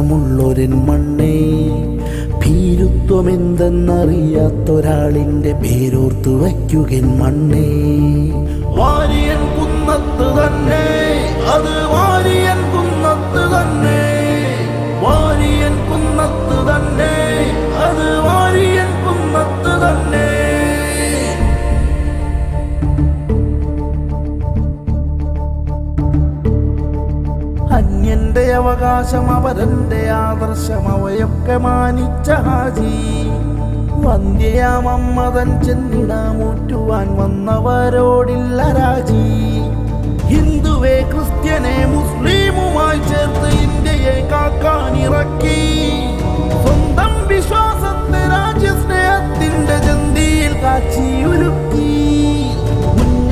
ഈണമുള്ളൊരൻ മണ്ണേ, ഭീരുത്വമെന്തെന്നറിയാത്തൊരാളിൻ്റെ പേരോർത്തു വയ്ക്കുകൻ മണ്ണേ. Variance കുന്നത്ത് തന്നെ, അത് variance കുന്നത്ത് തന്നെ, വാരിയൻ കുന്നത്ത് തന്നെ, അത് വാരിയൻ കുന്നത്ത് തന്നെ. അന്യന്റെ അവകാശം അവരന്റെ ആദർശം അവയൊക്കെ മാനിച്ച ഹാജി, വന്ധ്യയാമമ്മതൻ ചെന്നിടാമൂറ്റുവാൻ വന്നവരോടില്ല രാജി. ഹിന്ദുവെ ക്രിസ്ത്യനെ മുസ്ലിമുമായി ചേർത്ത് ഇന്ത്യയെ കാക്കാനിറക്കി, സ്വന്തം വിശ്വാസത്തെ രാജ്യസ്നേഹത്തിന്റെ ജന്തിയിൽ കാച്ചിയുരുക്കി.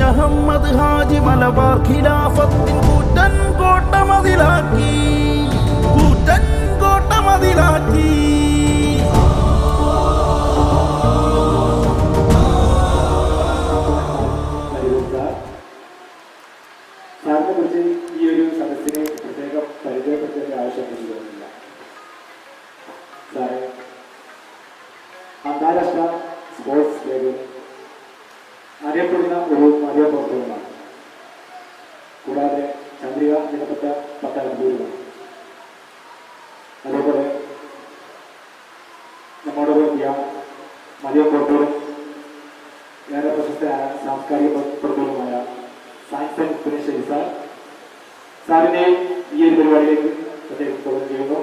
മുഹമ്മദ് ഹാജി മലബാർ ഖിലാഫത്തിൻ കൂറ്റൻ കോട്ട മതിലാക്കി, കൂറ്റൻ കോട്ട മതിലാക്കി. സാറിനെ കുറിച്ച് ഈ ഒരു സദസ്സിനെ പ്രത്യേകം പരിചയപ്പെടുത്തേണ്ട ആവശ്യം എനിക്ക് തോന്നുന്നില്ല. സാറ് അന്താരാഷ്ട്ര സ്പോർട്സ് ലേഖകൻ അറിയപ്പെടുന്ന ഒരു മാധ്യമപ്രവർത്തകനാണ്. കൂടാതെ ചന്ദ്രിക ദിനപത്ര പട്ടാളത്തിലാണ്. അതേപോലെ നമ്മോടൊപ്പം മാധ്യമപ്രവർത്തകരും ഏറെ പ്രശസ്തരായ സാംസ്കാരിക പ്രവർത്തകരുമായ സാൻസൻ പുനശ്ശേരി സാറിനെ ഈ ഒരു പരിപാടിയിലേക്ക് അദ്ദേഹം സ്വാഗതം ചെയ്യുന്നു.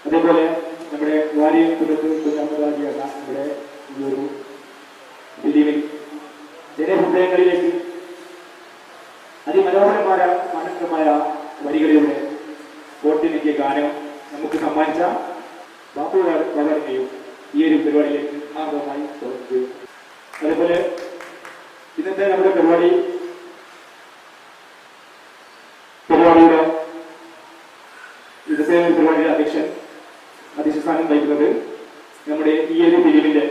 അതേപോലെ നമ്മുടെ വാരിയൻ കുന്നത്ത് കുഞ്ഞമ്മദാജി എന്ന നമ്മുടെ ഈ ഒരു ഫിലിമിൽ ജനഹൃദയങ്ങളിലേക്ക് അതിമനോഹരമായ വരികളിലൂടെ കോട്ടിനെത്തിയ ഗാനം നമുക്ക് സമ്മാനിച്ച ബാപ്പു വകറിനെയും ഈ ഒരു പരിപാടിയിലേക്ക് ആർദ്രമായി സ്വാഗതം ചെയ്യും. അതേപോലെ ഇന്നത്തെ നമ്മുടെ പരിപാടിയുടെ അധ്യക്ഷ സ്ഥാനം വഹിക്കുന്നത് നമ്മുടെ ഈ ഒരു ഫിലിമിന്റെ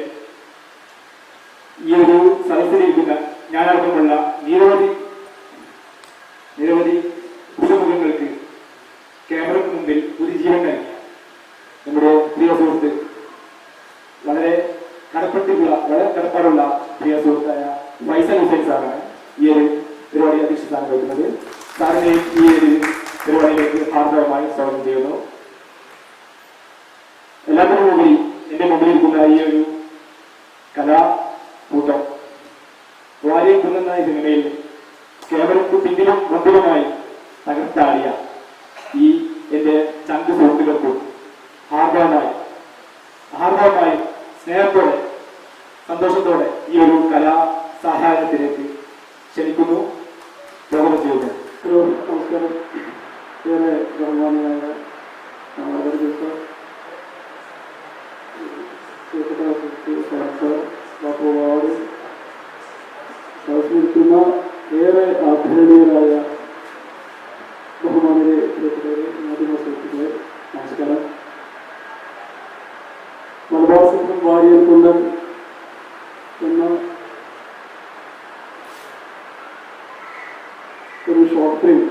ഈ ഒരു സദസ്സിലിരിക്കുന്ന ഞാനടക്കമുള്ള നിരവധി പുതുമുഖങ്ങൾക്ക് ക്യാമറയ്ക്ക് മുമ്പിൽ പുതുജീവൻ നൽകി നമ്മുടെ പ്രിയ സുഹൃത്ത്, വളരെ കടപ്പാടുള്ള പ്രിയ സുഹൃത്തായ ഫൈസൽ ഹുസൈൻ സാറാണ് ഈ ഒരു പരിപാടി അധ്യക്ഷ സ്ഥാനം വഹിക്കുന്നത്. സാറിനെ ഈ ഒരു പരിപാടിയിലേക്ക് ഹാർദവമായി സ്വാഗതം ചെയ്യുന്നു. എല്ലാത്തിനും മുമ്പിൽ എന്റെ മുമ്പിലിരിക്കുന്ന ഈ ഒരു കലാകൂട്ടം വാരിയൻ കുന്നെന്ന സിനിമയിൽ ക്യാമറയ്ക്ക് പിന്നിലും മുമ്പിലുമായി തകർത്താടിയ ഈ എന്റെ ചങ്ക് സുഹൃത്തുക്കൾക്കും ഹാർദവമായി സ്നേഹത്തോടെ സന്തോഷത്തോടെ ഈ ഒരു കലാ സഹായത്തിലേക്ക് ക്ഷണിക്കുന്നു. സ്വാഗതം ചെയ്യുന്നു. നമസ്കാരം. ഏറെ ബഹുമാനിയായ സദസ്സിലിരിക്കുന്ന ഏറെ ആദരണീയരായ ബഹുമാനരെ, പ്രിയപ്പെട്ടവരെ, മാധ്യമ സുഹൃത്തുക്കളെ, നമസ്കാരം. മലബാർ സിംഹം വാരിയൻ കുന്നൻ എന്ന ഒരു ഷോർട്ട് ഫിലിം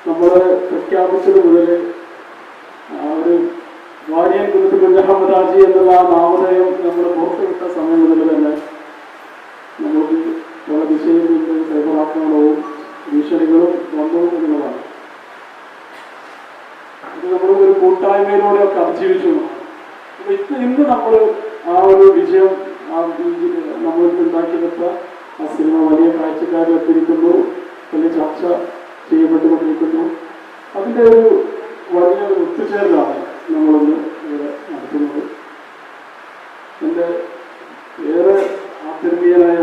നമ്മൾ പ്രഖ്യാപിച്ചത് മുതൽ ഒരു വാരിയൻ കുന്നത്ത് കുഞ്ഞഹമ്മദ് ഹാജി എന്നുള്ള ആ നാമധേയം നമ്മൾ പുറത്തുവിട്ട സമയം മുതൽ തന്നെ നമുക്ക് പല ദിശയിൽ നിന്ന് സൈബറാക്രമണവും ഭീഷണികളും വന്നു എന്നുള്ളതാണ്. ഇത് നമ്മൾ ഒരു കൂട്ടായ്മയിലൂടെ ഒക്കെ അതിജീവിച്ചു. ഇന്ന് നമ്മൾ ആ ഒരു വിജയം നമ്മൾക്ക് ഉണ്ടാക്കിയെടുത്ത ആ സിനിമ വലിയ കാഴ്ചക്കാരിലെത്തിയിരിക്കുന്നു, വലിയ ചർച്ച ചെയ്യപ്പെട്ടുകൊണ്ടിരിക്കുന്നു. അതിൻ്റെ ഒരു വലിയ ഒത്തുചേരലാണ് നമ്മളൊന്ന് ഇവിടെ നടത്തുന്നത്. എൻ്റെ ഏറെ ആദരണീയനായ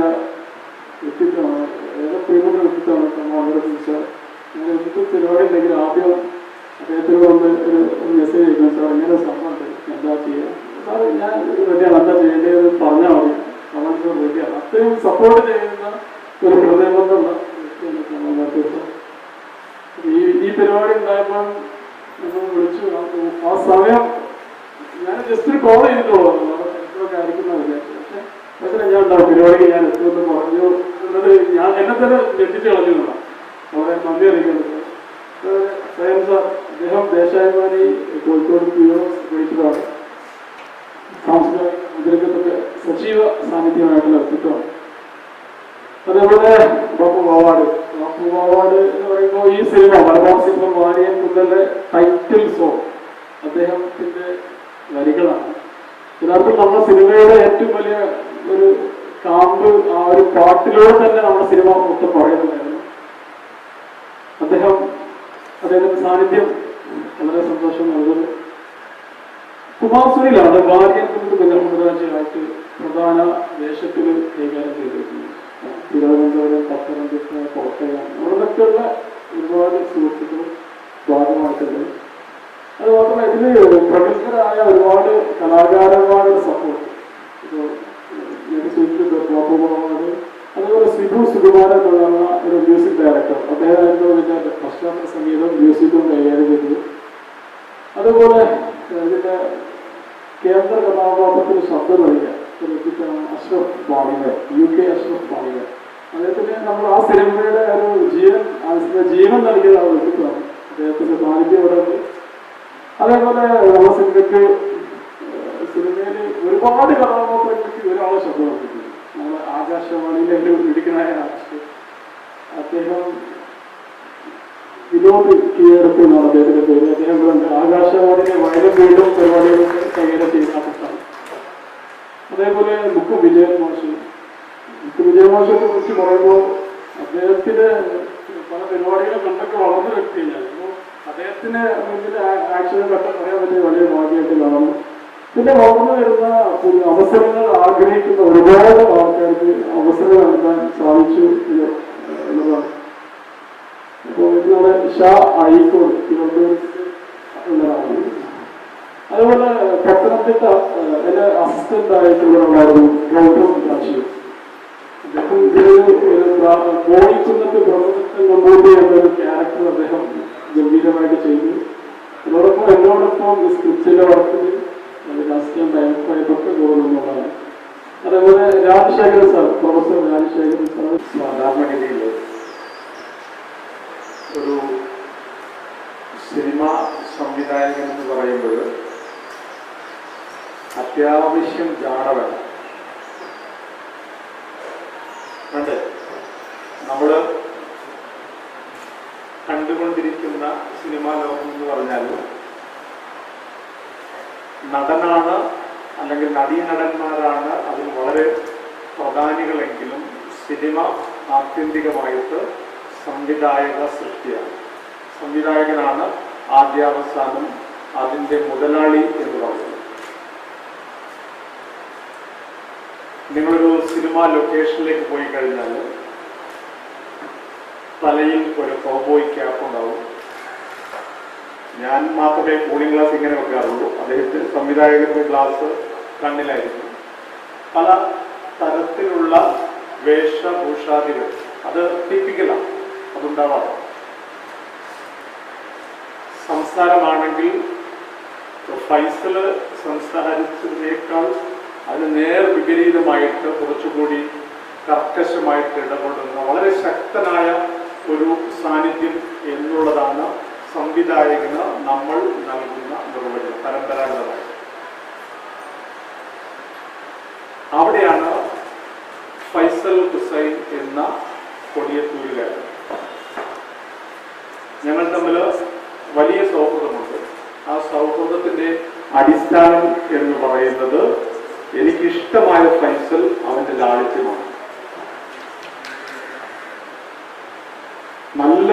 വ്യക്തിത്വമാണ്, ഏറെ പ്രിയപ്പെട്ട വ്യക്തിത്വമാണ് വളരെ ചോദിച്ചാൽ. ഞാൻ എന്ത് പരിപാടി ഉണ്ടെങ്കിൽ ആദ്യം അദ്ദേഹത്തിന് വന്ന് ഒരു മെസ്സേജ് അയക്കണം, സാർ ഇങ്ങനെ സംഭവമുണ്ട്, എന്താ ചെയ്യുക, സാർ ഞാൻ റെഡിയാണ്, എന്താ ചെയ്യേണ്ടത് പറഞ്ഞാൽ മതി, അവർക്ക് റെഡിയാണ്. അത്രയും സപ്പോർട്ട് ചെയ്യുന്ന ഒരു ഹൃദയബന്ധമുള്ള വ്യക്തിയാണ്. ഈ പരിപാടി ഉണ്ടായപ്പോൾ നമ്മൾ വിളിച്ചു, ആ സമയം ഞാൻ ജസ്റ്റ് ഒരു കോൾ ചെയ്തിട്ടുള്ളൂ, തിരക്കൊക്കെ ആയിരിക്കുന്ന വിചാരിച്ചു. പക്ഷേ ഞാൻ ഉണ്ടാവും പരിപാടിക്ക് ഞാൻ എത്തുമെന്ന് പറഞ്ഞു എന്നത് ഞാൻ എന്നെ തന്നെ ഞെട്ടിച്ച് കളഞ്ഞു. വളരെ നന്ദി അറിയിക്കുന്നത്. സ്വയം സാർ അദ്ദേഹം ദേശാഭിമാനി കോഴിക്കോട് പ്യൂറോ എഡിറ്ററാണ്. സാംസ്കാരിക രംഗത്തൊക്കെ സജീവ സാന്നിധ്യമായിട്ടുള്ള വ്യക്തിത്വമാണ്. അതേപോലെ ബാപ്പു പാവാട് എന്ന് പറയുമ്പോൾ ഈ സിനിമ മലബാർ സിനിമ വാരിയൻ കുന്നന്റെ ടൈറ്റിൽ സോങ് അദ്ദേഹത്തിന്റെ വരികളാണ്. യഥാർത്ഥത്തിൽ നമ്മുടെ സിനിമയുടെ ഏറ്റവും വലിയ ഒരു കാമ്പ് ആ ഒരു പാട്ടിലൂടെ തന്നെ നമ്മുടെ സിനിമ മൊത്തം പറയുന്നുണ്ടായിരുന്നു. അദ്ദേഹത്തിന്റെ സാന്നിധ്യം വളരെ സന്തോഷം നൽകുന്നു. കുമാർസുനിലാണ് വാര്യൻ കുന്നത്ത് ബലഹമുദ്രാജയായിട്ട് പ്രധാന വേഷത്തിൽ കൈകാര്യം ചെയ്തിരിക്കുന്നത്. തിരുവനന്തപുരം, പത്തനംതിട്ട, കോട്ടയം അവിടൊക്കെയുള്ള ഒരുപാട് സുഹൃത്തുക്കളും ഭാഗമായിട്ടുണ്ട്. അത് മാത്രമല്ല ഇതില് പ്രഗത്ഭരായ ഒരുപാട് കലാകാരന്മാരുടെ സപ്പോർട്ട്. ഇപ്പോൾ ബാപ്പുമാവാട്, അതുപോലെ സിബു സുകുമാരൻ എന്ന് പറഞ്ഞ ഒരു മ്യൂസിക് ഡയറക്ടർ, അദ്ദേഹമായിരുന്നു ഇതിന്റെ പശ്ചാത്തല സംഗീതം മ്യൂസിക്കും കൈകാര്യം ചെയ്തത്. അതുപോലെ ഇതിന്റെ കേന്ദ്ര കഥാപാത്രത്തിന് ശബ്ദം നൽകിയ ഒരു വ്യക്തിത്വമാണ് അഷ്റഫ് ബാണിവർ, UK അഷ്റഫ് ബാണിവർ. അദ്ദേഹത്തിന് നമ്മൾ ആ സിനിമയുടെ ഒരു ജീവൻ നൽകിയ ആ വ്യക്തിത്വമാണ്. അദ്ദേഹത്തിന്റെ സാന്നിധ്യം ഇവിടെ ഉണ്ട്. അതേപോലെ നമ്മുടെ സിനിമയിൽ ഒരുപാട് കഥാപാത്രങ്ങൾക്ക് ഒരാളെ ശബ്ദം നൽകിയിട്ടുണ്ട്. നമ്മുടെ ആകാശവാണിയിലെ ഒരു ഇടുക്കനായ ആർട്ടിസ്റ്റ് അദ്ദേഹം വിനോദ് കീഴടത്ത് എന്നാണ് അദ്ദേഹത്തിന്റെ പേര്. അദ്ദേഹം ഇവിടെ ആകാശവാണിയിലെ വയലും വീടും പരിപാടികളൊക്കെ കൈകാര്യം ചെയ്യുന്ന ആർട്ടിസ്റ്റാണ്. അതേപോലെ മുക്കും വിജയൻ മാഷിനെ കുറിച്ച് പറയുമ്പോൾ അദ്ദേഹത്തിന് പല പരിപാടികളും കണ്ടൊക്കെ വളർന്ന വ്യക്തിയാണ്. അപ്പോൾ അദ്ദേഹത്തിന് മുന്നിൽ ആക്ഷൻ കണ്ട പറയാൻ പറ്റിയ വലിയ ഭാഗ്യമായിട്ട് കാണുന്നു. പിന്നെ വളർന്നു വരുന്ന അവസരങ്ങൾ ആഗ്രഹിക്കുന്ന ഒരുപാട് ആൾക്കാർക്ക് അവസരം നൽകാൻ സാധിച്ചു എന്നുള്ളതാണ്. അപ്പോൾ ഇതിലൂടെ ഷാ അഴീക്കോട് തിരുവനന്തപുരത്ത് ഉള്ളതാണ്. അതുപോലെ പത്തനംതിട്ട എന്റെ അസിസ്റ്റന്റ് ആയിട്ടുള്ളവരായിരുന്നു ഗൗതം രാജീവ്. അദ്ദേഹം ബോഡിക്കുന്നത്ത് ബ്രഹ്മദത്തൻ നമ്പൂതിരി എന്നൊരു ക്യാരക്ടർ അദ്ദേഹം ഗംഭീരമായിട്ട് ചെയ്തു. അതോടൊപ്പം എന്നോടൊപ്പം സ്ക്രിപ്റ്റിന്റെ വർക്കിൽ രാഷ്ട്രീയം ഭയപ്പായിട്ടൊക്കെ പോകുന്നതാണ്. അതേപോലെ Rajasekharan sir, professor Rajasekharan sir സാധാരണഗതിയിൽ ഒരു സിനിമ സംവിധായകൻ എന്ന് പറയുമ്പോൾ അത്യാവശ്യം ജാട വേണം. കണ്ട് നമ്മൾ കണ്ടുകൊണ്ടിരിക്കുന്ന സിനിമാ ലോകം എന്ന് പറഞ്ഞാൽ നടനാണ് അല്ലെങ്കിൽ നടീനടന്മാരാണ് അതിൽ വളരെ പ്രധാനികളെങ്കിലും സിനിമ ആത്യന്തികമായിട്ട് സംവിധായക സൃഷ്ടിയാണ്. സംവിധായകനാണ് ആദ്യാവസാനം അതിൻ്റെ മുതലാളി എന്ന് പറയുന്നത്. നിങ്ങളൊരു സിനിമ ലൊക്കേഷനിലേക്ക് പോയി കഴിഞ്ഞാൽ തലയിൽ ഒരു കൗബോയ് ക്യാപ്പ് ഉണ്ടാവും. ഞാൻ മാത്രമേ കൂളിംഗ് ഗ്ലാസ് ഇങ്ങനെ വെക്കാറുള്ളൂ. അദ്ദേഹത്തിന് സംവിധായകന്റെ ഗ്ലാസ് കണ്ണിലായിരിക്കും. പല തരത്തിലുള്ള വേഷഭൂഷാദികൾ അത് ടിപ്പിക്കലാണ്, അതുണ്ടാവാറ്. സംസാരമാണെങ്കിൽ ഫൈസൽ സംസാരിച്ചതിനേക്കാൾ അതിന് നേർ വിപരീതമായിട്ട് കുറച്ചുകൂടി കർക്കശമായിട്ട് ഇടപെടുന്ന വളരെ ശക്തനായ ഒരു സാന്നിധ്യം എന്നുള്ളതാണ് സംവിധായകന് നമ്മൾ നൽകുന്ന നിർവചനം പരമ്പരാഗതമായി. അവിടെയാണ് ഫൈസൽ ഹുസൈൻ എന്ന കൊടിയത്തൂരിലാണ്. ഞങ്ങൾ തമ്മിൽ വലിയ സൗഹൃദമുണ്ട്. ആ സൗഹൃദത്തിന്റെ അടിസ്ഥാനം എന്ന് പറയുന്നത് എനിക്കിഷ്ടമായ ഫൈസൽ അവന്റെ ലാളിത്യമാണ്. നല്ല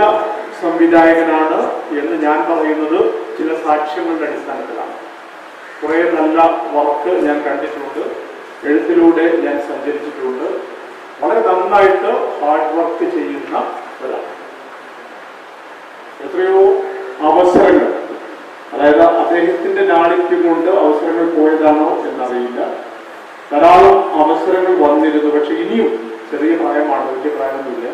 സംവിധായകനാണ് എന്ന് ഞാൻ പറയുന്നത് ചില സാക്ഷ്യങ്ങളുടെ അടിസ്ഥാനത്തിലാണ്. കുറെ നല്ല വർക്ക് ഞാൻ കണ്ടിട്ടുണ്ട്, എഴുത്തിലൂടെ ഞാൻ സഞ്ചരിച്ചിട്ടുണ്ട്. വളരെ നന്നായിട്ട് ഹാർഡ് വർക്ക് ചെയ്യുന്ന ഒരാൾ. എത്രയോ അവസരങ്ങൾ, അതായത് അദ്ദേഹത്തിന്റെ ലാളിത്യം കൊണ്ട് അവസരങ്ങൾ പോയതാണോ എന്നറിയില്ല. ധാരാളം അവസരങ്ങൾ വന്നിരുന്നു. പക്ഷെ ഇനിയും ചെറിയ പ്രായമാണ്, വലിയ പ്രായമൊന്നുമില്ല.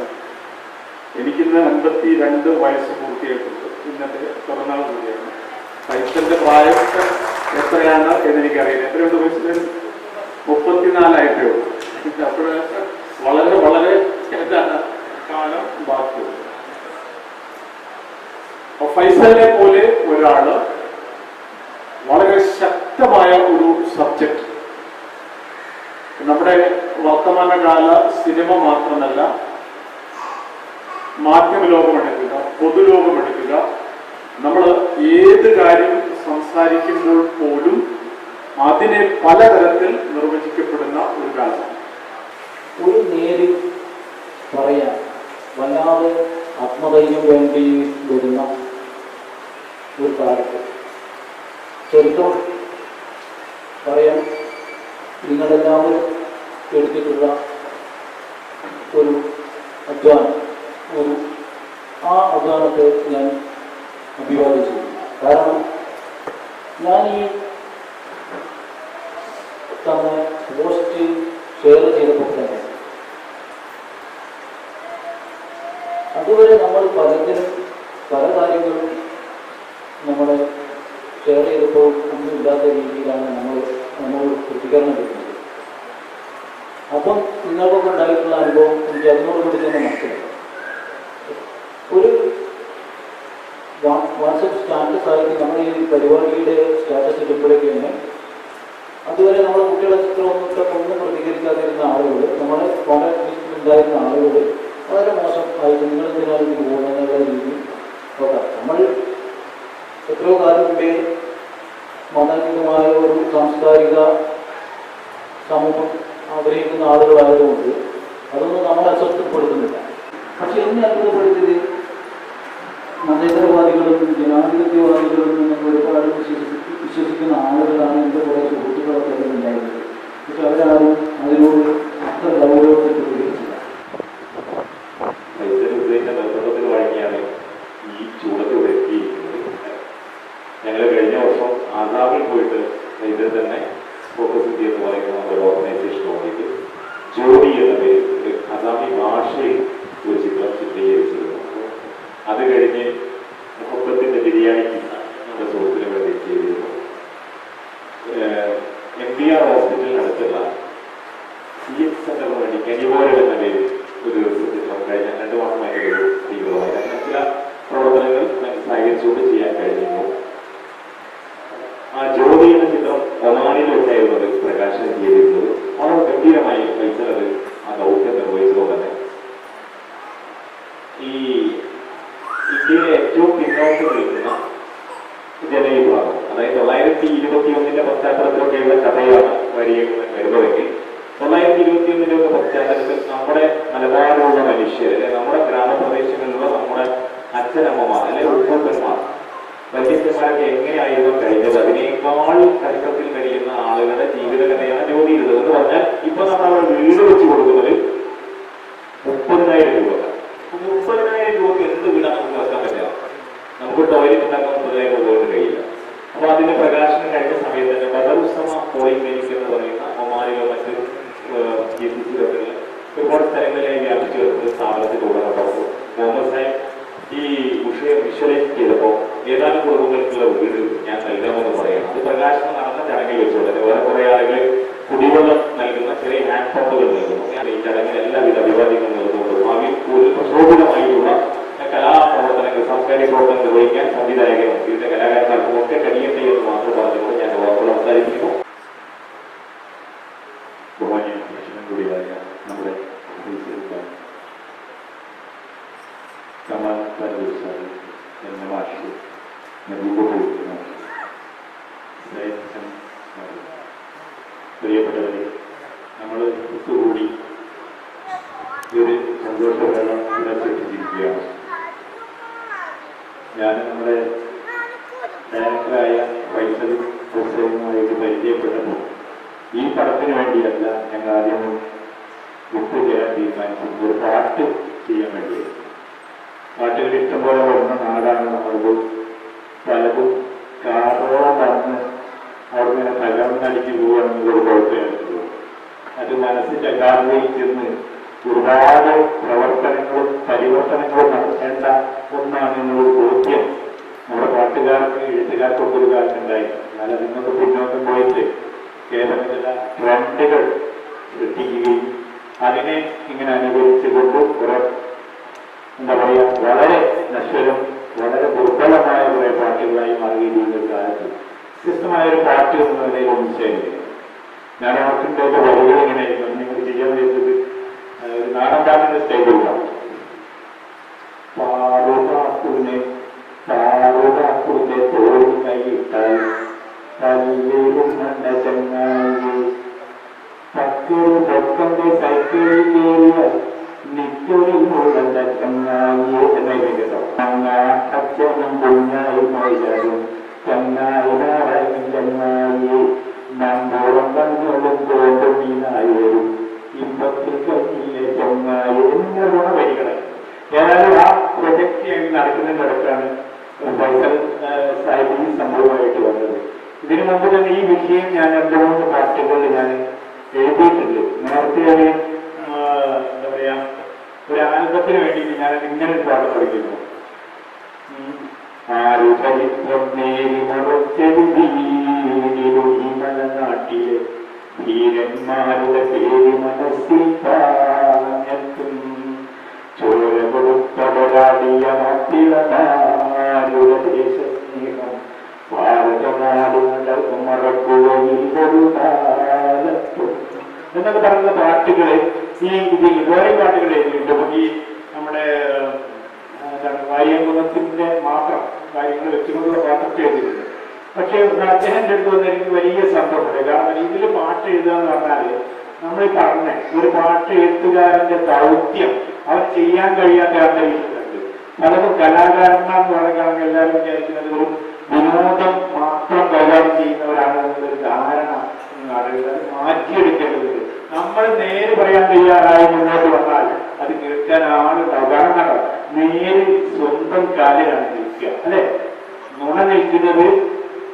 എനിക്കിന്ന് 52 വയസ്സ് പൂർത്തിയായിട്ടുണ്ട്. ഇന്നത്തെ പിറന്നാൾ കൂടിയാണ്. ഫൈസലിന്റെ പ്രായം എത്രയാണ് എന്നെനിക്കറിയില്ല. എത്രയുണ്ട് വയസ്സിൽ? 34 ഉള്ളൂ. അപ്പോൾ വളരെ വളരെ കാലം ബാക്കിയുണ്ട്. ഫൈസലിനെ പോലെ ഒരാള് വളരെ ശക്തമായ ഒരു സബ്ജക്റ്റ് നമ്മുടെ വർത്തമാനകാല സിനിമ മാത്രമല്ല, മാധ്യമ ലോകം എടുക്കുക, പൊതുലോകം എടുക്കുക, നമ്മൾ ഏത് കാര്യം സംസാരിക്കുമ്പോൾ പോലും അതിനെ പലതരത്തിൽ നിർവചിക്കപ്പെടുന്ന ഒരു കാലമാണ്. ഒരു നേര് പറയാൻ വല്ലാതെ ആത്മധൈര്യം വേണ്ടി വരുന്ന ഒരു കാലത്ത് ചരിത്രം പറയാൻ നിങ്ങളെല്ലാവരും എടുത്തിട്ടുള്ള ഒരു അധ്വാനം, ആ അധ്വാനത്തെ ഞാൻ അഭിവാദ്യം ചെയ്യും. കാരണം ഞാൻ ഈ തന്നെ പോസ്റ്റ് ഷെയർ ചെയ്തപ്പോൾ തന്നെ അതുവരെ നമ്മൾ പലതിനും പല കാര്യങ്ങളും നമ്മളെ ഷെയർ ചെയ്തപ്പോൾ ഒന്നുമില്ലാത്ത രീതിയിലാണ് നമ്മൾ പ്രതികരണം ചെയ്യുന്നത്. അപ്പം നിങ്ങൾക്കൊക്കെ ഉണ്ടായിട്ടുള്ള അനുഭവം എനിക്ക് അതിനോടുകൂടി തന്നെ മനസ്സിലായി. ഒരു വാട്സപ്പ് സ്റ്റാറ്റസ് ആയിട്ട് നമ്മൾ ഈ പരിപാടിയുടെ സ്റ്റാറ്റസ് ഇടുമ്പോഴേക്ക് തന്നെ അതുവരെ നമ്മുടെ കുട്ടികളെ ചിത്രമൊന്നും പ്രതികരിക്കാതിരുന്ന ആളുകൾ, നമ്മുടെ കോൺടാക്ട് ലിസ്റ്റിൽ ഉണ്ടായിരുന്ന ആളുകൾ വളരെ മോശം ആയിട്ട് നിങ്ങൾ എന്തിനാണ് ഇതിന് പോകുന്നതെന്നുള്ള രീതിയിൽ നോക്കാം. നമ്മൾ എത്രയോ കാലം മുമ്പേ മതപരമായ ഒരു സാംസ്കാരിക സമൂഹം ആഗ്രഹിക്കുന്ന ആളുകളായതുകൊണ്ട് അതൊന്നും നമ്മളെ അസ്വസ്ഥപ്പെടുത്തുന്നില്ല. പക്ഷെ എന്നെ അത്ഭുതപ്പെടുത്തിയത് മതേതരവാദികളും ജനാധിപത്യവാദികളും എന്നൊക്കെ ഒരുപാട് വിശ്വസിക്കുന്ന ആളുകളാണ് എൻ്റെ കുറേ സുഹൃത്തുക്കളൊക്കെ ഉണ്ടായിരുന്നത്. പക്ഷെ അവരാരും അതിനോട് അത്ര ഗൗരവത്തിൽ പ്രതികരിച്ചില്ല. നിർബന്ധത്തിൽ വഴങ്ങിയാണ് ഈ ചൂടത്തോടെ എത്തിയിരിക്കുന്നത്. ഞങ്ങൾ കഴിഞ്ഞ വർഷം ആസാമിൽ പോയിട്ട് ഇതിൽ തന്നെ ഫോക്കസ് ഇന്ത്യ എന്ന് പറയുന്ന ഒരു ഓർഗനൈസേഷൻ വേണ്ടിയിട്ട് ജോഡി എന്ന പേര് ഒരു അസാമി ഭാഷയിൽ ഒരു ചിത്രം ചിത്രീകരിച്ചിരുന്നു. അത് കഴിഞ്ഞ് മുഹബത്തിന്റെ ബിരിയാണി നമ്മുടെ സുഹൃത്തിന് വേണ്ടി ചെയ്തിരുന്നു. MBR ഹോസ്പിറ്റലിനടുത്തുള്ള CH സെന്ററിന് വേണ്ടി കനിവോരൽ എന്ന പേര് ഒരു ചിത്രം കഴിഞ്ഞ 2 മാസമായിട്ട് തീവ്രമായി ചില പ്രവർത്തനങ്ങൾ സഹകരിച്ചുകൊണ്ട് ചെയ്യാൻ കഴിഞ്ഞിരുന്നു. ആ ജ്യോതി എന്ന ചിത്രം ഒമാനിൽ വെച്ചായിരുന്നു അത് പ്രകാശനം ചെയ്തിരുന്നത്. വളരെ ഗംഭീരമായി ഫൈസൽ അത് ആ ദൗത്യം നിർവഹിച്ചതുകൊണ്ട് തന്നെ ഈ ഇന്ത്യയിലെ ഏറ്റവും പിന്നോക്കം നിൽക്കുന്ന ജനവിഭാഗം, അതായത് 921 പശ്ചാത്തലത്തിലൊക്കെയുള്ള കഥയാണ് വരുന്നതെങ്കിൽ 921 പശ്ചാത്തലത്തിൽ നമ്മുടെ മലബാറിലുള്ള മനുഷ്യർ, നമ്മുടെ ഗ്രാമപ്രദേശങ്ങളിലുള്ള നമ്മുടെ അച്ഛനമ്മമാർ അല്ലെങ്കിൽ ഉപ്പന്മാർ, വല്യച്ഛന്മാരൊക്കെ എങ്ങനെയായിരുന്നു കഴിഞ്ഞത്, അതിനേക്കാൾ കഷ്ടത്തിൽ കഴിയുന്ന ആളുകളുടെ ജീവിതകഥയാണ് ജ്യോതി എഴുതുന്നത്. എന്ന് പറഞ്ഞാൽ ഇപ്പൊ നമ്മൾ വീട് വെച്ച് കൊടുക്കുന്നത് 30,000 രൂപ. 30,000 രൂപക്ക് എന്ത് വീടാണ് നമുക്ക് വെക്കാൻ പറ്റുക? നമുക്ക് ടോയ്ലറ്റ് ഉണ്ടാക്കാൻ 30,000 രൂപ കൊണ്ട് കഴിയില്ല. അപ്പൊ അതിന്റെ പ്രകാശനം കഴിഞ്ഞ സമയത്ത് തന്നെ ബദറുസമ പോളിക്ലിനിക് എന്ന് പറയുന്ന ഒമാനിലോ മറ്റ് GCC ഒരുപാട് സ്ഥലങ്ങളിലായി വ്യാപിച്ചു വരുന്ന സ്ഥാപനത്തിൽ ഉടനപ്പോൾ മുഹമ്മദ് സാഹിബ് ഈ വിഷയം വിഷ്വലൈസ് ചെയ്തപ്പോൾ ഏതാനും കുടുംബങ്ങൾക്കുള്ള വീട് ഞാൻ നൽകാമെന്ന് പറയണം. അത് പ്രകാശനം നടന്ന ചടങ്ങിൽ വെച്ചുകൊണ്ട് വേറെ കുറെ ആളുകൾ കുടിവെള്ളം നൽകുന്ന ചെറിയ ഹാൻഡ് പമ്പുകൾ നൽകുന്നു. ഈ ചടങ്ങിന് എല്ലാവിധ അഭിവാദ്യങ്ങളും നൽകുന്നുണ്ട്. ഭാവിയിൽ കൂടുതൽ പ്രശോഭിതമായിട്ടുള്ള കലാപ്രവർത്തനങ്ങൾ, സാംസ്കാരിക പ്രവർത്തനം നിർവഹിക്കാൻ സംവിധായകരും വിവിധ കലാകാരന്മാർക്കും ഒക്കെ കഴിയട്ടെ എന്ന് മാത്രം പറഞ്ഞുകൊണ്ട് ഞാൻ വാക്കുകൾ അവസാനിപ്പിക്കുന്നു. ബഹുമാന്യ പ്രശ്നം കൂടിയായ നമ്മുടെ പ്രിയപ്പെട്ടവരെ, നമ്മൾ ഒത്തുകൂടി ഒരു സന്തോഷവേള പുനർസൃഷ്ടിച്ചിരിക്കുകയാണ്. ഞാൻ നമ്മുടെ ഡയറക്ടറായ ഫൈസൽ ഹുസൈനുമായിട്ട് പരിചയപ്പെട്ടപ്പോൾ ഈ പടത്തിന് വേണ്ടിയല്ല ഞങ്ങൾ ആദ്യം ഒത്തുചേരാൻ തീരുമാനിച്ചത്, ഒരു പാട്ട് ചെയ്യാൻ വേണ്ടിയാണ്. പാട്ടുകൾ ഇഷ്ടംപോലെ വരുന്ന നാടാണ് നമ്മളത്. പലതും കാറോളം വന്ന് അവിടെ തകർന്നടിക്ക് പോവുകയാണെന്നൊരു കുഴപ്പമായിരുന്നു. അത് മനസ്സിന്റെ കാർവയിൽ ചെന്ന് ഒരുപാട് പ്രവർത്തനങ്ങളും പരിവർത്തനങ്ങളും നടത്തേണ്ട ഒന്നാണ് എന്നൊരു ബോധ്യം നമ്മുടെ പാട്ടുകാർക്ക് എഴുത്തുകാർക്കൊക്കെ ഒരു കാലത്തുണ്ടായി. എന്നാൽ അതിൽ നിന്ന് പിന്നോക്കം പോയിട്ട് കേരളത്തിലെ ട്രെൻഡുകൾ സൃഷ്ടിക്കുകയും അതിനെ ഇങ്ങനെ അനുകരിച്ചുകൊണ്ട് കുറെ എന്താ പറയുക വളരെ നശ്വരം വളരെ ദുർബലമായ കുറെ പാട്ടുകളായി മാറുകയും ഒരു കാലത്ത് വ്യത്യസ്തമായ ഒരു പാട്ട് എന്ന നിലയിൽ ഒന്നിച്ചായിരുന്നു. ഞാൻ ഓർക്കിൻ്റെ വരികൾ ഇങ്ങനെയായിരുന്നു നിങ്ങൾ ചെയ്യാൻ വേണ്ടത് ഒരു നാടൻ പാട്ടിന്റെ സ്റ്റൈലിലാണ്. പാടുപാക്കുനെ തോന്നി കൈയിട്ടാൽ കല്ലേറും കണ്ട ചങ്ങായി പക്കൊരു പൊക്കന്റെ സൈക്കിളിൽ കയറിയ നിക്കൊരു മുഴണ്ട ചങ്ങായി എന്നായി കേട്ടോ. അച്ഛനും കുഞ്ഞായി മൈലും ചങ്ങായി നാരായണൻ ചങ്ങായി നമ്പൂറം കണ്ണുകളും തോന്നുമീനായും ഇമ്പത്തിൽ കഞ്ഞിലെ ചങ്ങായി എന്നുള്ള വരികളെ ഏതായാലും ആ പ്രൊജക്ട് നടക്കുന്നതിൻ്റെ അടുത്താണ് ഫൈസൽ സാഹിബ് ഈ സംഭവമായിട്ട് വന്നത്. ഇതിനു മുമ്പ് തന്നെ ഈ വിഷയം ഞാൻ 2-3 പാട്ടുകൾ ഞാൻ എഴുതിയിട്ടുണ്ട്. നേരത്തെ എന്താ പറയാ ഒരു ആൽബത്തിന് വേണ്ടിയിട്ട് ഞാൻ ഇങ്ങനെ ഒരു പാട്ട് പഠിക്കുന്നു. ആരു ചരിത്രം നേരി മലനാട്ടിലെ ധീരന്മാരുടെ പേര് മനസ്സിൽ പറഞ്ഞെത്തും ചോര കൊടുത്തവരാടിയ മത്തിളനാരുടെ ദേശസ്നേഹം ഭാരതനാടുകളുടെ മറക്കുകയിൽ ഒരു കാലത്തും എന്നൊക്കെ പറയുന്ന പാട്ടുകള് ഇതിൽ വേറെ പാട്ടുകൾ എഴുതിയിട്ടുണ്ട്. ഈ നമ്മുടെ വാര്യംകുന്നത്തിന്റെ മാത്രം കാര്യങ്ങൾ വെച്ചുകൊണ്ടുള്ള പാട്ടൊക്കെ എഴുതിയിട്ടുണ്ട്. പക്ഷെ അദ്ദേഹത്തിന്റെ അടുത്ത് വന്ന് എനിക്ക് വലിയ സന്തോഷമുണ്ട്. കാരണം ഇതിൽ പാട്ട് എഴുതുക എന്ന് പറഞ്ഞാല് നമ്മൾ പറഞ്ഞ ഒരു പാട്ട് എഴുത്തുകാരന്റെ ദൗത്യം അവൻ ചെയ്യാൻ കഴിയാത്ത അന്തരീക്ഷത്തിലുണ്ട്. പലതും കലാകാരന്മാരെന്ന് പറയുകയാണെങ്കിൽ എല്ലാവരും വിചാരിക്കുന്നത് ഒരു വിനോദം മാത്രം കൈകാര്യം ചെയ്യുന്നവരാണെന്നുള്ളൊരു ധാരണ ആളുകൾ അത് മാറ്റിയെടുക്കേണ്ടതുണ്ട്. നമ്മൾ നേര് പറയാൻ തയ്യാറായി മുന്നോട്ട് വന്നാൽ അത് കേൾക്കാൻ ആളുണ്ടാവും. കാരണം നേര് സ്വന്തം കാലിലാണ് നിൽക്കുക, അല്ലെ? നുണ നിൽക്കുന്നത്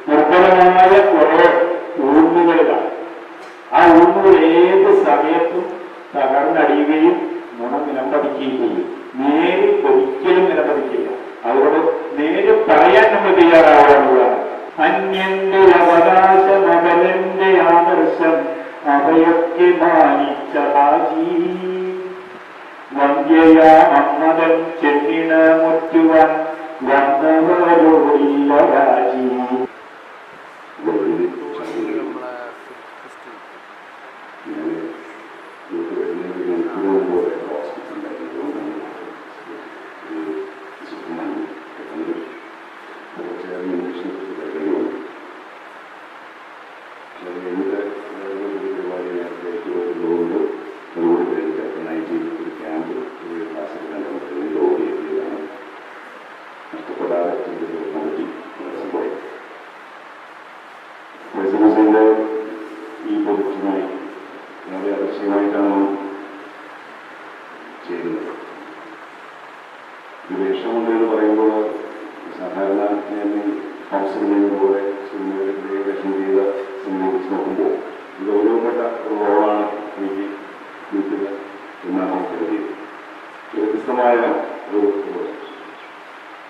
ദുർബലമായ കുറെ ഊന്നുകളിലാണ്. ആ ഊന്നുകൾ ഏത് സമയത്തും തകർന്നടിയുകയും നുണ നിലംപതിക്കുകയും ചെയ്യും. നേര് ഒരിക്കലും നിലംപതിക്കില്ല. അതുകൊണ്ട് നേര് പറയാൻ നമ്മൾ തയ്യാറാവാനുള്ളതാണ്. അന്യന്റെ അവകാശ മകലന്റെ ആദർശം അവയൊക്കെ മാനിച്ച ഹാജി വന്ധ്യയാ മമ്മതൻ ചെന്നിട മുറ്റുവാൻ വന്നവരോടില്ല രാജി. ഈ പ്രൊജക്റ്റുമായി വളരെ ആകർഷകമായിട്ടാണ് ചെയ്യുന്നത്. വിവേഷമുണ്ട് എന്ന് പറയുമ്പോൾ സാധാരണ ഞാൻ കൗൺസിലിംഗ് പോലെ സിനിമകളിൽ വേഷം ചെയ്ത സിനിമയെ വെച്ച് നോക്കുമ്പോൾ ഇത് ഗൗരവപ്പെട്ട ഒരു റോളാണ് എനിക്ക് കിട്ടുക എന്നാണ് കരുതിയത്. വ്യത്യസ്തമായ ഒരു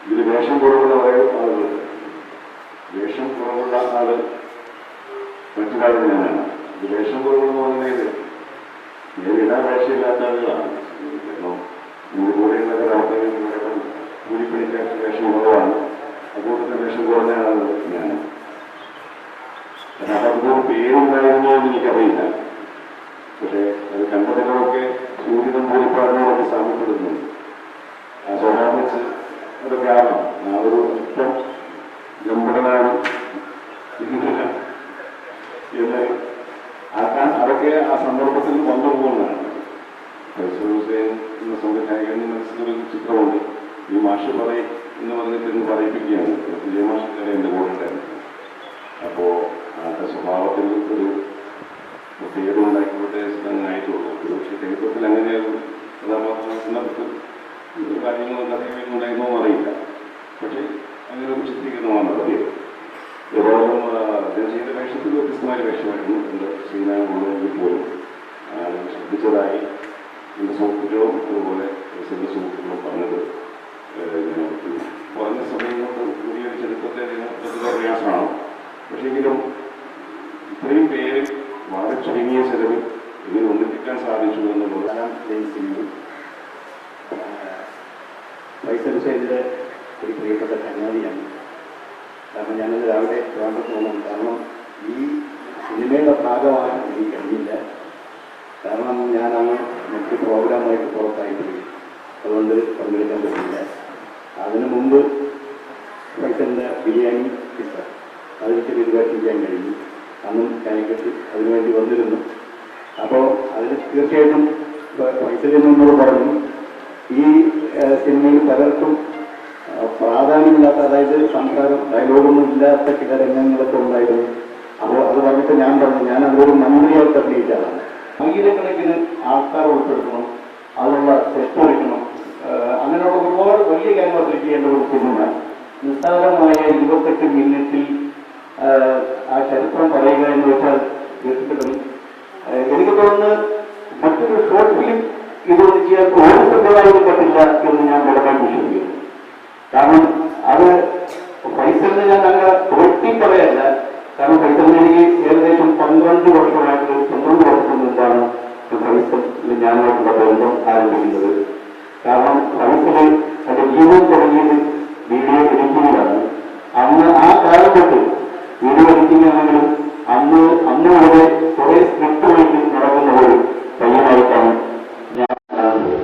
ഇതിൽ വേഷം കുറവുള്ള കുറേ ആളുകളുണ്ട്. വേഷം കുറവുള്ള ആള് മറ്റൊരാളും ഞാനാണ്. ഇത് വേഷം കുറവെന്ന് പറഞ്ഞത് നേരിടാൻ വേഷമില്ലാത്ത ആളുകളാണ്. കാരണം ഇതിൻ്റെ കൂടെയുള്ള ആൾക്കാരും കൂലിപ്പണിക്ക് വേഷം കുറവാണ്. അതുകൊണ്ട് വേഷം കുറഞ്ഞ ആളാണ് ഞാൻ. കാരണം അതുപോലെ പേരുണ്ടായിരുന്നോ എന്ന് എനിക്കറിയില്ല. പക്ഷേ അത് കണ്ടതിനൊക്കെ സൂര്യനും പൂരിപ്പാടിനോടൊക്കെ സാമ്യപ്പെടുന്നുണ്ട്. ആ സ്വഭാവം വെച്ച് അതൊക്കെ ആവാം. ആ ഒരു ഇഷ്ടം ഗംഭീരനാണ് എന്ന് ആക്കാൻ അതൊക്കെ ആ സന്ദർഭത്തിൽ വന്നു പോകുന്നതാണ്. ഫൈസൽ ഹുസൈൻ എന്ന സംവിധായകന്റെ മനസ്സിലൊരു ചിത്രമുണ്ട്. ഈ മാഷ് പറയും എന്ന് പറഞ്ഞിട്ട് ഇന്ന് പറയിപ്പിക്കുകയാണ്. വിജയമാഷ് എൻ്റെ കൂടെ ഉണ്ടായിരുന്നു. അപ്പോൾ ആ സ്വഭാവത്തിൽ ഒരു പ്രത്യേകത ഉണ്ടാക്കിക്കൊണ്ടേ ആയിട്ടുള്ളൂ. പക്ഷേ ചരിത്രത്തിൽ അങ്ങനെ കഥാപാത്രത്തിൽ കാര്യങ്ങളും കഥയും ഉണ്ടായിരുന്നോ അറിയില്ല. പക്ഷേ അങ്ങനെ ഒരു ചിത്രീകരണമാണ് നടത്തിയത്. ഏതായാലും അദ്ദേഹം ചെയ്ത വേഷത്തിൽ വ്യത്യസ്തമായ വേഷമായിരുന്നു. എൻ്റെ ശ്രീനാരായണ പോലും ശ്രദ്ധിച്ചതായി എൻ്റെ സുഹൃത്തുക്കളും അതുപോലെ എൻ്റെ സുഹൃത്തുക്കളും പറഞ്ഞത് കുറഞ്ഞ സമയം കൊണ്ട് വലിയൊരു ചരിത്രത്തെ ഇതിനകത്തുള്ള പ്രയാസമാണ്. പക്ഷേങ്കിലും ഇത്രയും പേര് വളരെ ചുരുങ്ങിയ ചെലവിൽ ഇതിനെ ഒന്നിപ്പിക്കാൻ സാധിച്ചു എന്നുള്ളത്. ഫൈസൽ ഹുസൈൻ്റെ ഒരു പ്രിയപ്പെട്ട ചങ്ങാതിയാണ്. കാരണം ഞാനത് രാവിലെ ട്രിവാൻഡ്രത്ത് പോകുന്നു. കാരണം ഈ സിനിമയുടെ ഭാഗമാകാൻ എനിക്ക് കഴിഞ്ഞില്ല. കാരണം ഞാനന്ന് മറ്റ് പ്രോഗ്രാമായിട്ട് പുറത്തായിപ്പോയി, അതുകൊണ്ട് പങ്കെടുക്കാൻ പറ്റില്ല. അതിനു മുമ്പ് ഫൈസലിൻ്റെ ബിരിയാണി പിസ്സ അതെനിക്ക് പരിപാടി ചെയ്യാൻ കഴിഞ്ഞു. അന്നും കാലിക്കറ്റ് അതിനുവേണ്ടി വന്നിരുന്നു. അപ്പോൾ അതിന് തീർച്ചയായിട്ടും ഫൈസലിൽ നിന്നോട് പറഞ്ഞു, ഈ സിനിമയിൽ പലർക്കും പ്രാധാന്യമില്ലാത്ത, അതായത് സംസാരം ഡയലോഗൊന്നും ഇല്ലാത്ത ചില രംഗങ്ങളൊക്കെ ഉണ്ടായിരുന്നു. അപ്പോൾ അത് പറഞ്ഞിട്ട് ഞാൻ പറഞ്ഞു, ഞാൻ അതൊരു മന്ത്രിയായിട്ട് അഭിനയിച്ചതാണ്. ആയിരക്കണക്കിന് ആൾക്കാർ ഉൾപ്പെടുത്തണം, അതിനുള്ള സെറ്റ് ഒരുക്കണം, അങ്ങനെയുള്ള ഒരുപാട് വലിയ കാര്യങ്ങൾ ചെയ്യേണ്ട ഒരു സിനിമ നിസ്സാരമായ 28 മിനിറ്റിൽ ആ ചരിത്രം പറയുക എന്ന് വെച്ചാൽ തീർച്ചയായിട്ടും എനിക്ക് തോന്നുന്നു മറ്റൊരു ഷോർട്ട് ഫിലിം ഇതുകൊണ്ട് ചെയ്യാൻ ഒരു സമ്പ്രദായവും പറ്റില്ല എന്ന് ഞാൻ വളരെ വിശ്വസിക്കുന്നു. കാരണം അത് ഫൈസലിന് ഞാൻ അങ്ങനെ തോട്ടി പറയല്ല. കാരണം ഫൈസലിന് എനിക്ക് ഏകദേശം 12 വർഷമായിട്ട് 12 വർഷം മുമ്പാണ് ഫൈസലിൽ ഞാനുമായിട്ടുള്ള ബന്ധം ആരംഭിക്കുന്നത്. കാരണം ഫൈസല് എൻ്റെ ജീവിതം തുടങ്ങിയത് വീഡിയോ എഡിറ്റിങ്ങിലാണ്. അന്ന് ആ കാലം തൊട്ട് വീഡിയോ എഡിറ്റിംഗ് ആണെങ്കിലും അന്ന് വരെ കുറെ സ്ക്രിപ്റ്റുമായിട്ട് നടക്കുന്ന ഒരു പയ്യനായിട്ടാണ് ഞാൻ കാണുന്നത്.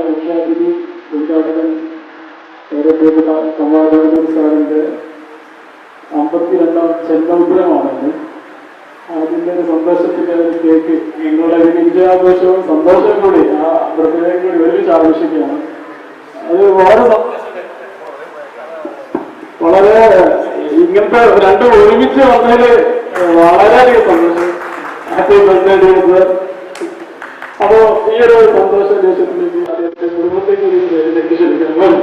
മുഖ്യാതിഥി ഉദ്ഘാടകൻ ഏറെ പ്രിയപ്പെട്ട സംവാദകൻ സാറിൻ്റെ 52ാം ജന്മദിനമാണെന്ന്. അതിൻ്റെ ഒരു സന്തോഷത്തിൻ്റെ ഒരു കേക്ക് നിങ്ങളുടെ ഒരു വിജയാഘോഷവും സന്തോഷവും കൂടി ആ പ്രത്യേകം കൂടി ഒരുമിച്ച് ആഘോഷിക്കുകയാണ്. അത് വളരെ ഇങ്ങനത്തെ രണ്ടും ഒരുമിച്ച് വന്നതിൽ വളരെയധികം സന്തോഷം. Happy birthday sir. അപ്പോ ഈ ഒരു സന്തോഷ ദേശത്തിലേക്ക് അദ്ദേഹത്തെ കുടുംബത്തേക്ക് ഒരു പേരിലേക്ക് ക്ഷണിക്കണം.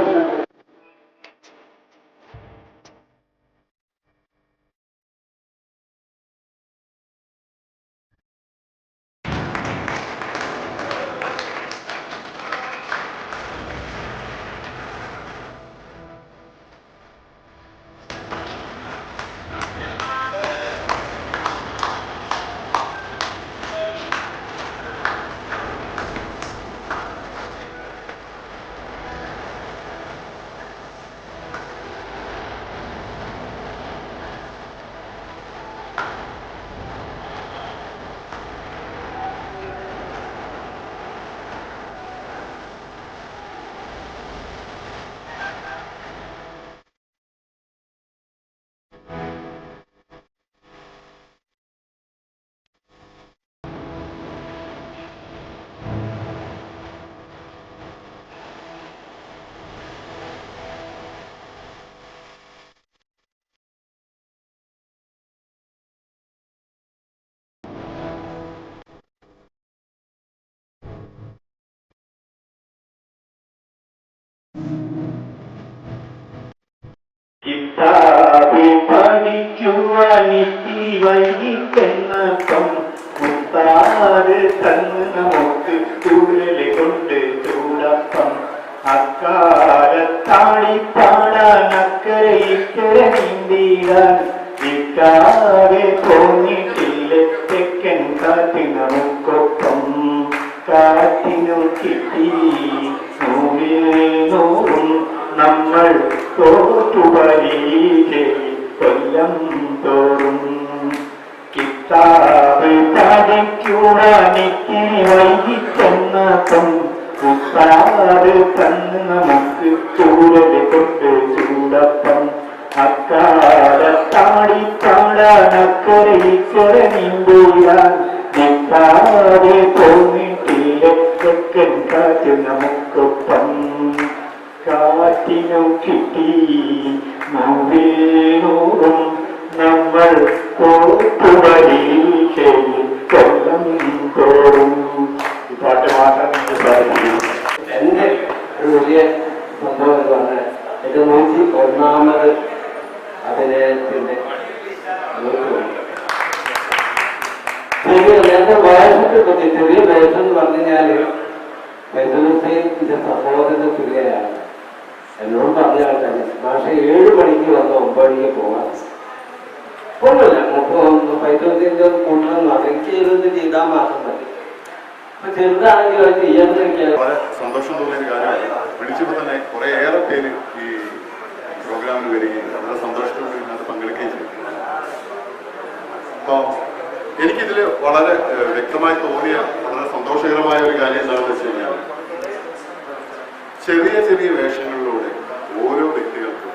പഠിക്കുവാനിത്തി വൈകിക്കെന്നപ്പം മുത്താറ് തന്ന് നമുക്ക് ചൂടല് കൊണ്ട് ചൂടപ്പം അക്കാലത്താടി പാടാൻ അക്കരെ ഇക്കരെ നീന്തിടാൻ ഇക്കാതെ പോന്ന കാറ്റിനു കിട്ടി നൂറും നമ്മൾ തോറ്റുപരീക്ഷയിൽ കൊല്ലം തോറും കിതാബ് പഠിക്കുവാനിക്ക് വൈകിച്ചെന്നപ്പം ഉസ്താദ് തന്ന് നമുക്ക് ചൂടല് കൊണ്ട് ചൂടപ്പം അക്കാലത്താടി പാടാനക്കരെ ഇക്കരെ നീന്തുവാൻ നിൽക്കാതെ തോന്നിട്ടില്ല തെക്കൻ കാറ്റ് നമുക്കൊപ്പം കാറ്റിനു കിട്ടി നൂറും നമ്മൾ തോറ്റുപരീക്ഷയിൽ കൊല്ലം തോറും. ഈ പാട്ട് മാത്രം സാധിക്കും. എൻ്റെ ഒരു വലിയ സംഭവം എന്ന് പറഞ്ഞാൽ ഇത് 101ാമത് അഭിനയത്തിൻ്റെ നേരത്തെ വയസ്സിനെ പറ്റി ചെറിയ വയസ്സെന്ന് പറഞ്ഞു കഴിഞ്ഞാൽ ഫൈസലുസൈൻ്റെ സഹോദരൻ്റെ തുല്യയാണ്. എന്നോട് പറഞ്ഞ ആൾക്കാർ പക്ഷേ 7 മണിക്ക് വന്ന് 9 മണിക്ക് പോകാം ഒന്നുമില്ല. ഫൈസലുസൈൻ്റെ കൂടുതലൊന്നും എനിക്ക് ചെയ്തത് ചെയ്താൽ മാത്രം മതി. അപ്പൊ ചെറുതാണെങ്കിൽ അത് ചെയ്യാൻ വളരെ സന്തോഷം തോന്നിയൊരു കാര്യമാണ്. വിളിച്ചപ്പോൾ തന്നെ കുറേയേറെ പേര് ഈ പ്രോഗ്രാമിൽ വരികയും വളരെ സന്തോഷത്തോടെ ഇതിനകത്ത് പങ്കെടുക്കുകയും ചെയ്തു. അപ്പോൾ എനിക്കിതിൽ വളരെ വ്യക്തമായി തോന്നിയ വളരെ സന്തോഷകരമായ ഒരു കാര്യം എന്താണെന്ന് വെച്ച് കഴിഞ്ഞാൽ ചെറിയ ചെറിയ വേഷങ്ങളിലൂടെ ഓരോ വ്യക്തികൾക്കും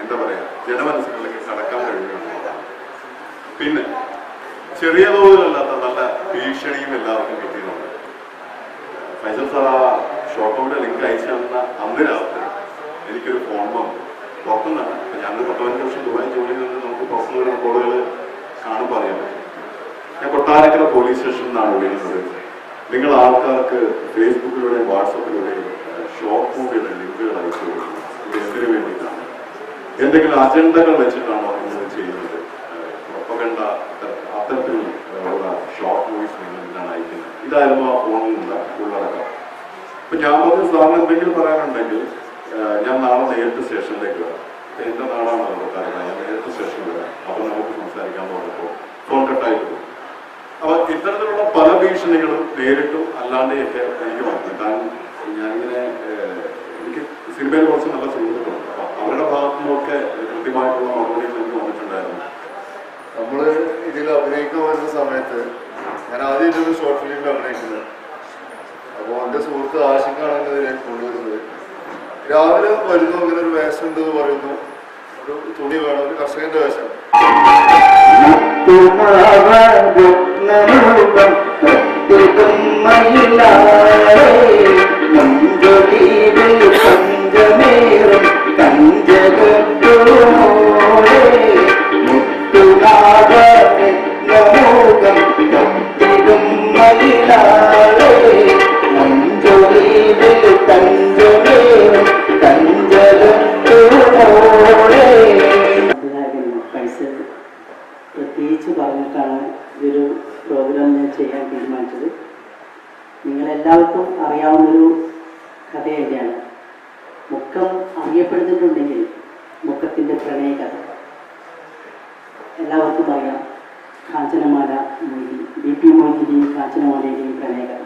എന്താ പറയുക ജനമനസ്സുകളിലേക്ക് കടക്കാൻ കഴിയുകയാണ്. പിന്നെ ചെറിയ തോതിലല്ലാത്ത നല്ല ഭീഷണിയും എല്ലാവർക്കും കിട്ടിയിട്ടുണ്ട്. ഫൈസൽ സാർ ആ ഷോർട്ട് ലിങ്ക് അയച്ചു തന്ന അന്ന് രാത്രി എനിക്കൊരു ഫോൺ വന്നു. പുറത്തുനിന്നാണ്. ഇപ്പം ഞാനൊരു 15 വർഷം ദുബായ് ജോലി നിന്ന് നമുക്ക് പുറത്തുനിന്ന് വരുന്ന കോളുകൾ കാണുമ്പോൾ അറിയാൻ പറ്റും. ഞാൻ കൊട്ടാരക്കര പോലീസ് സ്റ്റേഷനിൽ നിന്നാണ് വിളിക്കുന്നത്. നിങ്ങൾ ആൾക്കാർക്ക് ഫേസ്ബുക്കിലൂടെയും വാട്സപ്പിലൂടെയും ഷോർട്ട് മൂവിയുടെ ലിങ്കുകൾ അയച്ചു കൊടുക്കുന്നത് ഇത് എന്തിനു വേണ്ടിയിട്ടാണ്? എന്തെങ്കിലും അജണ്ടകൾ വെച്ചിട്ടാണോ നിങ്ങൾ ചെയ്യുന്നത്? പ്രൊപ്പഗണ്ട അത്തരത്തിലുള്ള ഷോർട്ട് മൂവീസ് നിങ്ങൾ എന്താണ് അയക്കുന്നത്? ഇതായിരുന്നു ആ ഫോണിൽ നിന്നുള്ള ഉള്ളടക്കം. അപ്പൊ ഞാൻ പറഞ്ഞു സാറിന് എന്തെങ്കിലും പറയാനുണ്ടെങ്കിൽ ഞാൻ നാളെ നേരിട്ട് സ്റ്റേഷനിലേക്ക് വരാം. എന്റെ നാടാണ് കൊട്ടാരക്കര. ഞാൻ നേരിട്ട് സ്റ്റേഷനിൽ വരാം. അപ്പൊ നമുക്ക് സംസാരിക്കാൻ പറഞ്ഞപ്പോൾ ഫോൺ കട്ടായിട്ട് പോകും. അപ്പൊ ഇത്തരത്തിലുള്ള പല ഭീഷണികളും നേരിട്ടും അല്ലാതെയൊക്കെ എനിക്ക് വന്നു. കാരണം ഞാനിങ്ങനെ എനിക്ക് സിനിമയിൽ കുറച്ച് നല്ല സുഹൃത്തുക്കളുണ്ട്. അപ്പൊ അവരുടെ ഭാഗത്തു നിന്നൊക്കെ കൃത്യമായിട്ടുള്ള മറുപടികൾ എനിക്ക് വന്നിട്ടുണ്ടായിരുന്നു. നമ്മൾ ഇതിൽ അഭിനയിക്കാൻ വരുന്ന സമയത്ത് ഞാൻ ആദ്യം ഇതൊരു ഷോർട്ട് ഫിലിമിൽ അഭിനയിക്കുന്നത്. അപ്പോൾ എൻ്റെ സുഹൃത്ത് ആഷിഖാണ് എന്നെ ഇതിലേക്ക് കൊണ്ടുവരുന്നത്. രാവിലെ വരുന്നു, ഇങ്ങനെ ഒരു വേഷം ഉണ്ടെന്ന് പറയുന്നു, ഒരു തുണി വേണം, ഒരു കർഷകന്റെ വേഷം. പ്രത്യേകിച്ച് പറഞ്ഞിട്ടാണ് ഇതൊരു പ്രോഗ്രാം ഞാൻ ചെയ്യാൻ തീരുമാനിച്ചത്. നിങ്ങളെല്ലാവർക്കും അറിയാവുന്നൊരു കഥ തന്നെയാണ്. മുക്കം അറിയപ്പെടുന്നിട്ടുണ്ടെങ്കിൽ മുക്കത്തിൻ്റെ പ്രണയകഥ എല്ലാവർക്കും അറിയാം. കാഞ്ചനമാല മൊയ്തി, BP മൊയ്തിൻ്റെയും കാഞ്ചനമാലയുടെയും പ്രണയകഥ.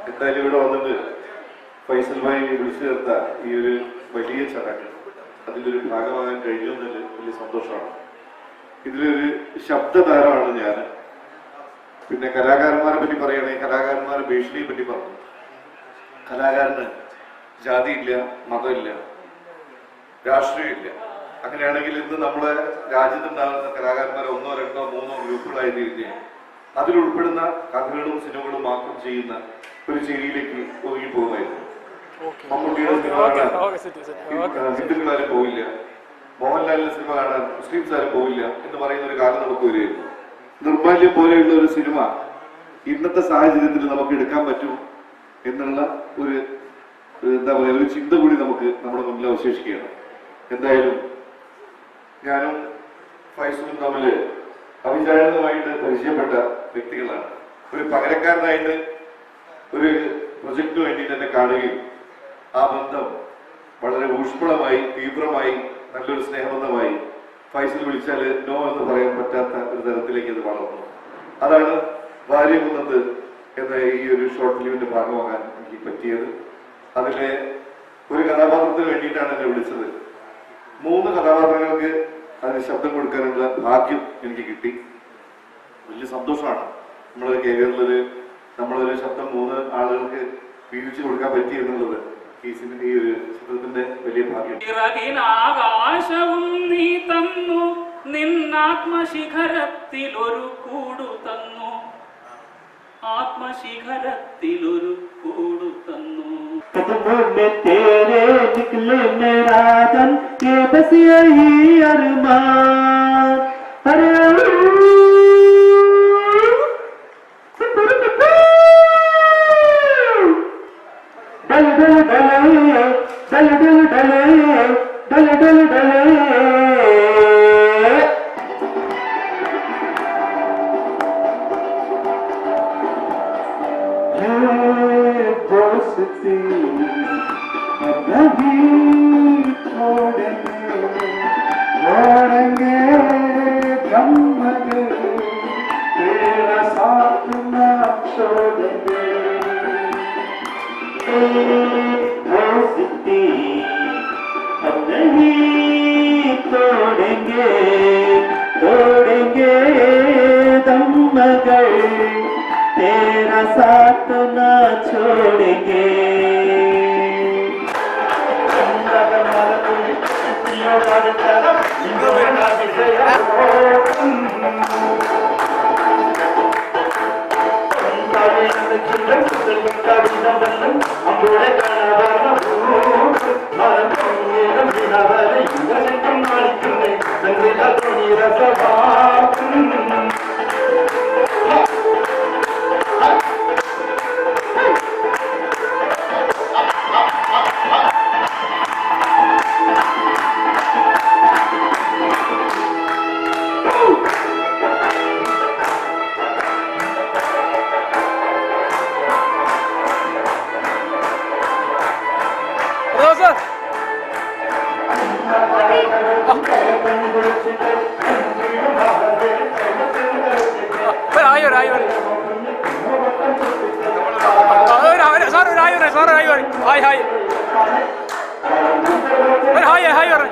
എന്തായാലും ഇവിടെ വന്നിട്ട് ഫൈസൽ ഭായി വിളിച്ചു ചേർത്ത ഈ ഒരു വലിയ ചടങ്ങ് അതിലൊരു ഭാഗമാകാൻ കഴിഞ്ഞു എന്നതിൽ വലിയ സന്തോഷമാണ്. ഇതിലൊരു ശബ്ദതാരമാണ് ഞാൻ. പിന്നെ കലാകാരന്മാരെ പറ്റി പറയുകയാണെങ്കിൽ കലാകാരന്മാരെ ഭീഷണിയെ പറ്റി പറഞ്ഞു. കലാകാരന് ജാതിയില്ല, മതമില്ല, രാഷ്ട്രീയമില്ല. അങ്ങനെയാണെങ്കിൽ ഇന്ന് നമ്മളെ രാജ്യത്തുണ്ടാകുന്ന കലാകാരന്മാരെ 1, 2, 3 ഗ്രൂപ്പുകളായി തിരിഞ്ഞ് അതിലുൾപ്പെടുന്ന കഥകളും സിനിമകളും മാത്രം ചെയ്യുന്ന ഒരു ശൈലിയിലേക്ക് ഒതുങ്ങി പോകുമായിരുന്നു. മമ്മൂട്ടിയുടെ സിനിമ കാണാൻ ഹിന്ദുക്കളാരും പോവില്ല, മോഹൻലാലിന്റെ സിനിമ കാണാൻ മുസ്ലിംസ് ആരും പോവില്ല എന്ന് പറയുന്ന ഒരു കാലം നമുക്ക് വരികയായിരുന്നു. നിർമ്മാല്യം പോലെയുള്ള ഒരു സിനിമ ഇന്നത്തെ സാഹചര്യത്തിൽ നമുക്ക് എടുക്കാൻ പറ്റും എന്നുള്ള ഒരു എന്താ പറയുക ഒരു ചിന്ത കൂടി നമുക്ക് നമ്മുടെ മുന്നിൽ അവശേഷിക്കുകയാണ്. എന്തായാലും ഞാനും ഫൈസലും തമ്മിൽ അവിചാരിതമായിട്ട് പരിചയപ്പെട്ട വ്യക്തികളാണ്. ഒരു പകരക്കാരനായിട്ട് ഒരു പ്രൊജക്ടിന് വേണ്ടിയിട്ട് എന്നെ കാണുകയും ആ ബന്ധം വളരെ ഊഷ്മളമായി തീവ്രമായി നല്ലൊരു സ്നേഹബന്ധമായി ഫൈസൽ വിളിച്ചാൽ നോ എന്ന് പറയാൻ പറ്റാത്ത ഒരു തരത്തിലേക്ക് അത് വളർന്നു. അതാണ് വാര്യകുന്നത് എന്ന ഈ ഒരു ഷോർട്ട് ഫിലിമിന്റെ ഭാഗമാകാൻ എനിക്ക് പറ്റിയത്. അതിലെ ഒരു കഥാപാത്രത്തിന് വേണ്ടിയിട്ടാണ് എന്നെ വിളിച്ചത്. 3 കഥാപാത്രങ്ങൾക്ക് അതിന് ശബ്ദം കൊടുക്കാനുള്ള ഭാഗ്യം എനിക്ക് കിട്ടി. വലിയ സന്തോഷമാണ്. നമ്മളൊരു കരിയറിലൊരു നമ്മളൊരു ശബ്ദം 3 ആളുകൾക്ക് വീഴ്ച കൊടുക്കാൻ പറ്റി എന്നുള്ളത് ഈ ഒരു ചിത്രത്തിന്റെ വലിയ ഭാഗ്യം. ആകാശവും നീ തന്നു, നിന്നാത്മശിഖരത്തിൽ ഒരു കൂടു തന്നു, ആത്മശിഖരത്തിലൊരു കൂടു തന്നു. तेरे निकले मेरा जन के बस यही अरमान. अरे डल डल डले डल डल डले डल डल डले दोस्ती नहीं छोड़ेंगे ब्रह्म तेरा साथ न छोड़ेंगे. दोस्ती हम नहीं तोड़ेंगे दम मगर तेरा साथ न छोड़ेंगे. Hi, hi. Hi, hi, hi.